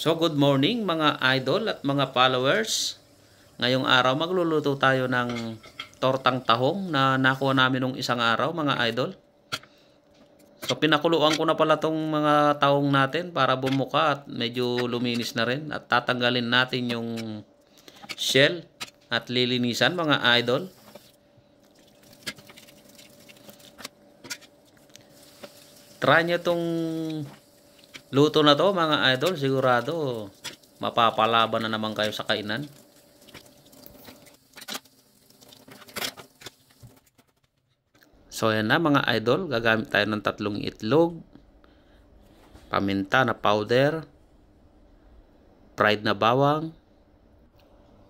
So good morning mga idol at mga followers. Ngayong araw magluluto tayo ng tortang tahong na nakuha namin nung isang araw mga idol. So pinakuluan ko na pala tong mga tahong natin para bumuka at medyo luminis na rin. At tatanggalin natin yung shell at lilinisan mga idol. Try nyo tong luto na to mga idol, sigurado mapapalaban na naman kayo sa kainan. So yan na mga idol, gagamit tayo ng 3 itlog, paminta na powder, fried na bawang,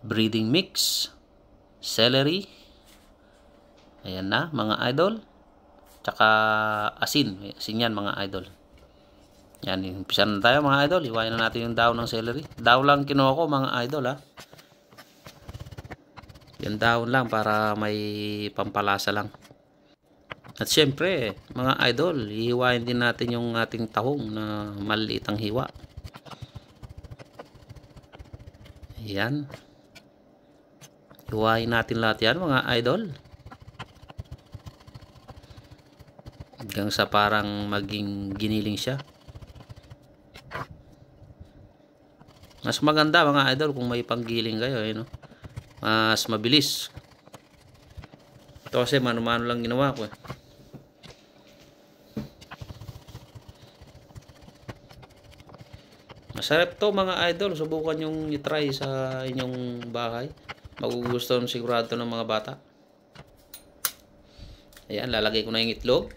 breading mix, celery, ayan na mga idol, tsaka asin, asin yan mga idol. Yan, umpisa na tayo mga idol. Iwain na natin yung daw ng celery. Daw lang kinuha ko mga idol ha. Yung daw lang para may pampalasa lang. At syempre mga idol, ihiwain din natin yung ating tahong na maliit ang hiwa. Ayan. Hiwain natin lahat yan mga idol. Hanggang sa parang maging giniling siya. Mas maganda mga idol kung may panggiling kayo, no? Mas mabilis. Ito kasi mano-mano lang ginawa ko. Masarap to mga idol. Subukan yung i-try sa inyong bahay. Magugustuhan sigurado ng mga bata. Ayan, lalagay ko na yung itlog.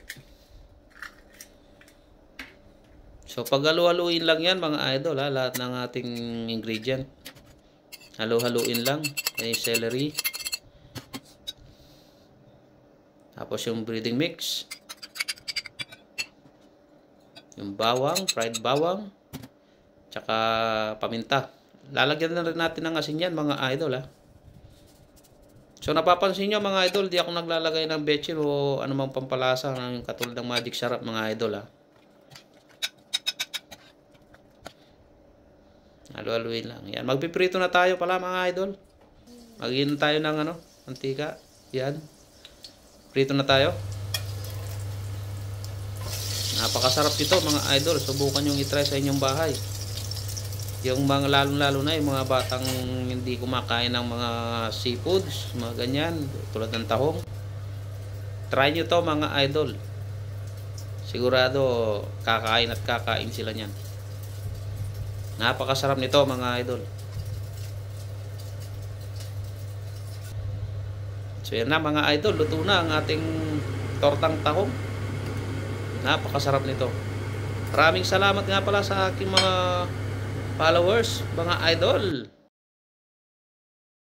So pag-halu-haluin lang yan mga idol ha, lahat ng ating ingredient. Halu-haluin lang. Yung celery. Tapos yung breading mix. Yung bawang, fried bawang. Tsaka paminta. Lalagyan na rin natin ng asin yan mga idol ha. So napapansin nyo mga idol, di ako naglalagay ng betchin o anumang pampalasa ng katulad ng magic sarap mga idol ha. Halu-haluin lang. Yan, magpiprito na tayo pala mga idol. Maghihin tayo ng mantika. Yan. Prito na tayo. Napakasarap nito mga idol. Subukan nyo i-try sa inyong bahay. Yung mga lalo-lalo na yung mga batang hindi kumakain ng mga seafoods, mga ganyan, tulad ng tahong. Try nyo to mga idol. Sigurado kakain at kakain sila niyan. Napakasarap nito mga idol. So yan na mga idol, luto na ang ating tortang tahong. Napakasarap nito. Maraming salamat nga pala sa aking mga followers, mga idol.